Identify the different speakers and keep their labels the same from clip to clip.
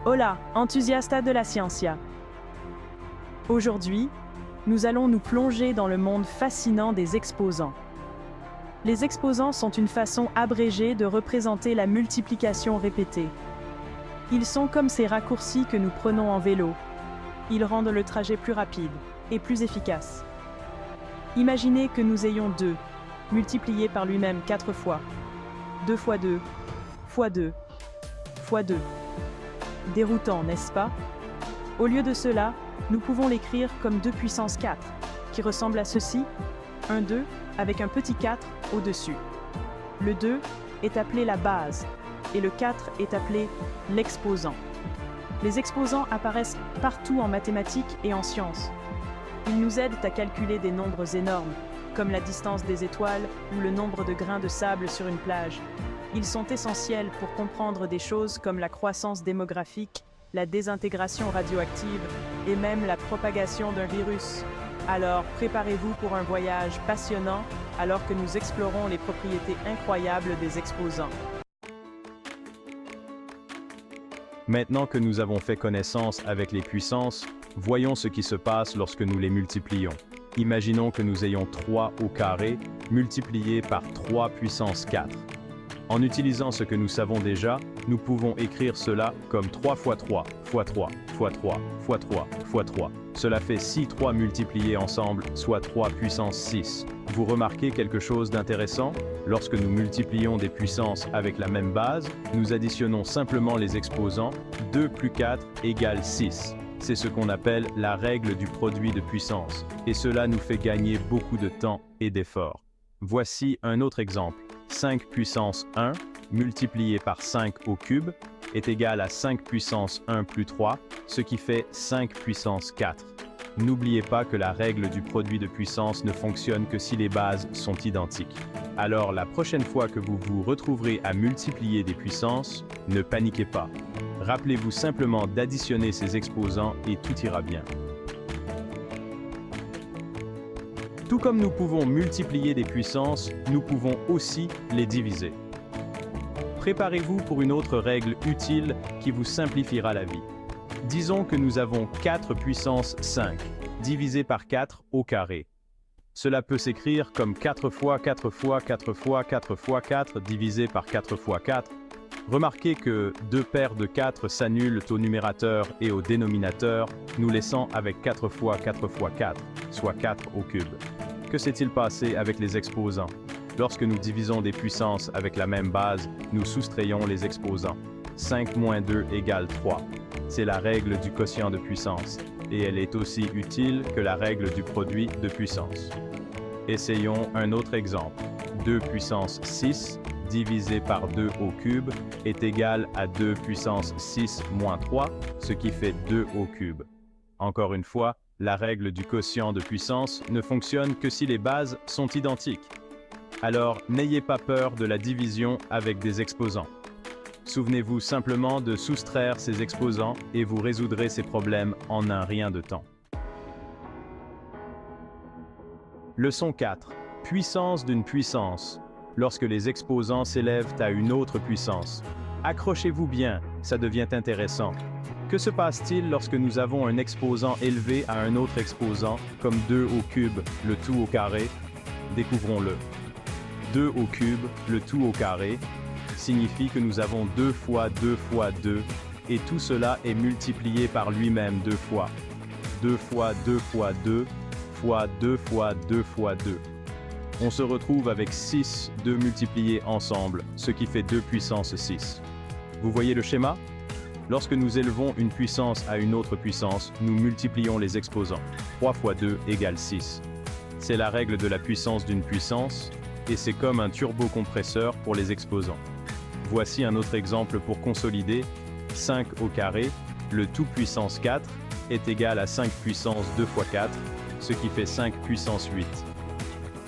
Speaker 1: Hola, enthousiasta de la ciencia. Aujourd'hui, nous allons nous plonger dans le monde fascinant des exposants. Les exposants sont une façon abrégée de représenter la multiplication répétée. Ils sont comme ces raccourcis que nous prenons en vélo. Ils rendent le trajet plus rapide et plus efficace. Imaginez que nous ayons 2, multiplié par lui-même 4 fois. 2 fois 2, fois 2, fois 2. Déroutant, n'est-ce pas? Au lieu de cela, nous pouvons l'écrire comme 2 puissance 4, qui ressemble à ceci, un 2 avec un petit 4 au-dessus. Le 2 est appelé la base, et le 4 est appelé l'exposant. Les exposants apparaissent partout en mathématiques et en sciences. Ils nous aident à calculer des nombres énormes, comme la distance des étoiles ou le nombre de grains de sable sur une plage. Ils sont essentiels pour comprendre des choses comme la croissance démographique, la désintégration radioactive et même la propagation d'un virus. Alors, préparez-vous pour un voyage passionnant alors que nous explorons les propriétés incroyables des exposants.
Speaker 2: Maintenant que nous avons fait connaissance avec les puissances, voyons ce qui se passe lorsque nous les multiplions. Imaginons que nous ayons 3 au carré multiplié par 3 puissance 4. En utilisant ce que nous savons déjà, nous pouvons écrire cela comme 3 fois 3, fois 3, fois 3, fois 3, fois 3. Cela fait 6 3 multipliés ensemble, soit 3 puissance 6. Vous remarquez quelque chose d'intéressant? Lorsque nous multiplions des puissances avec la même base, nous additionnons simplement les exposants. 2 plus 4 égale 6. C'est ce qu'on appelle la règle du produit de puissance, et cela nous fait gagner beaucoup de temps et d'efforts. Voici un autre exemple. 5 puissance 1 multiplié par 5 au cube est égal à 5 puissance 1 plus 3, ce qui fait 5 puissance 4. N'oubliez pas que la règle du produit de puissance ne fonctionne que si les bases sont identiques. Alors la prochaine fois que vous vous retrouverez à multiplier des puissances, ne paniquez pas. Rappelez-vous simplement d'additionner ces exposants et tout ira bien. Tout comme nous pouvons multiplier des puissances, nous pouvons aussi les diviser. Préparez-vous pour une autre règle utile qui vous simplifiera la vie. Disons que nous avons 4 puissance 5, divisé par 4 au carré. Cela peut s'écrire comme 4 fois 4 fois 4 fois 4 fois 4 divisé par 4 fois 4. Remarquez que 2 paires de 4 s'annulent au numérateur et au dénominateur, nous laissant avec 4 fois 4 fois 4, soit 4 au cube. Que s'est-il passé avec les exposants? Lorsque nous divisons des puissances avec la même base, nous soustrayons les exposants. 5 moins 2 égale 3. C'est la règle du quotient de puissance, et elle est aussi utile que la règle du produit de puissance. Essayons un autre exemple. 2 puissance 6 divisé par 2 au cube est égal à 2 puissance 6 moins 3, ce qui fait 2 au cube. Encore une fois, la règle du quotient de puissance ne fonctionne que si les bases sont identiques. Alors, n'ayez pas peur de la division avec des exposants. Souvenez-vous simplement de soustraire ces exposants et vous résoudrez ces problèmes en un rien de temps. Leçon 4. Puissance d'une puissance. Lorsque les exposants s'élèvent à une autre puissance. Accrochez-vous bien, ça devient intéressant. Que se passe-t-il lorsque nous avons un exposant élevé à un autre exposant, comme 2 au cube, le tout au carré? Découvrons-le. 2 au cube, le tout au carré, signifie que nous avons 2 fois 2 fois 2, et tout cela est multiplié par lui-même 2 fois. 2 fois 2 fois 2, fois 2 fois 2 fois 2. On se retrouve avec 6 2 multipliés ensemble, ce qui fait 2 puissance 6. Vous voyez le schéma? Lorsque nous élevons une puissance à une autre puissance, nous multiplions les exposants. 3 fois 2 égale 6. C'est la règle de la puissance d'une puissance, et c'est comme un turbocompresseur pour les exposants. Voici un autre exemple pour consolider. 5 au carré, le tout puissance 4, est égal à 5 puissance 2 fois 4, ce qui fait 5 puissance 8.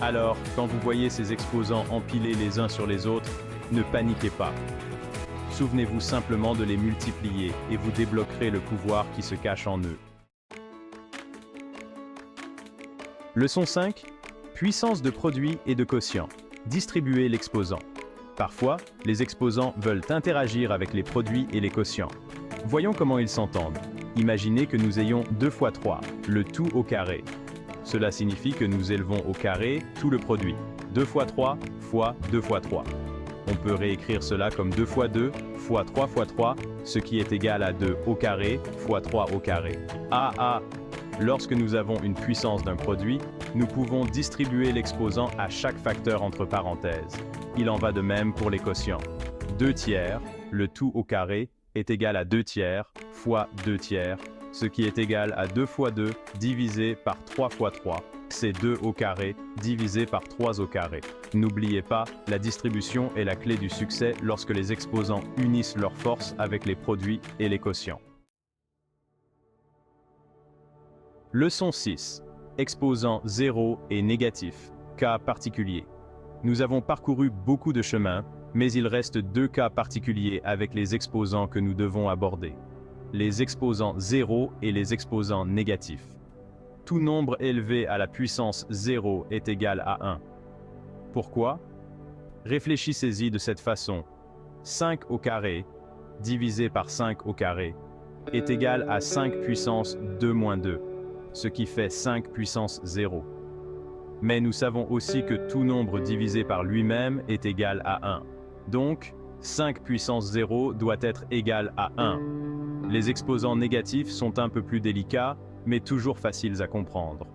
Speaker 2: Alors, quand vous voyez ces exposants empilés les uns sur les autres, ne paniquez pas. Souvenez-vous simplement de les multiplier et vous débloquerez le pouvoir qui se cache en eux. Leçon 5. Puissance de produit et de quotient. Distribuer l'exposant. Parfois, les exposants veulent interagir avec les produits et les quotients. Voyons comment ils s'entendent. Imaginez que nous ayons 2 fois 3, le tout au carré. Cela signifie que nous élevons au carré tout le produit. 2 fois 3 fois 2 fois 3. On peut réécrire cela comme 2 fois 2 fois 3 fois 3, ce qui est égal à 2 au carré fois 3 au carré. Lorsque nous avons une puissance d'un produit, nous pouvons distribuer l'exposant à chaque facteur entre parenthèses. Il en va de même pour les quotients. 2 tiers, le tout au carré, est égal à 2 tiers fois 2 tiers, ce qui est égal à 2 fois 2 divisé par 3 fois 3. C'est 2 au carré divisé par 3 au carré. N'oubliez pas, la distribution est la clé du succès lorsque les exposants unissent leurs forces avec les produits et les quotients. Leçon 6. Exposants 0 et négatif. Cas particulier. Nous avons parcouru beaucoup de chemin, mais il reste 2 cas particuliers avec les exposants que nous devons aborder. Les exposants 0 et les exposants négatifs. Tout nombre élevé à la puissance 0 est égal à 1. Pourquoi? Réfléchissez-y de cette façon. 5 au carré, divisé par 5 au carré, est égal à 5 puissance 2 moins 2, ce qui fait 5 puissance 0. Mais nous savons aussi que tout nombre divisé par lui-même est égal à 1. Donc, 5 puissance 0 doit être égal à 1. Les exposants négatifs sont un peu plus délicats, mais toujours faciles à comprendre.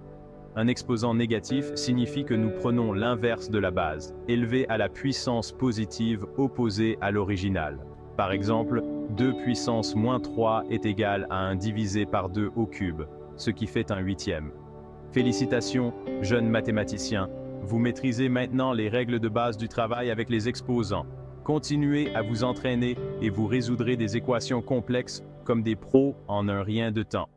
Speaker 2: Un exposant négatif signifie que nous prenons l'inverse de la base, élevé à la puissance positive opposée à l'original. Par exemple, 2 puissance moins 3 est égal à 1 divisé par 2 au cube, ce qui fait un huitième. Félicitations, jeunes mathématiciens, vous maîtrisez maintenant les règles de base du travail avec les exposants. Continuez à vous entraîner et vous résoudrez des équations complexes comme des pros en un rien de temps.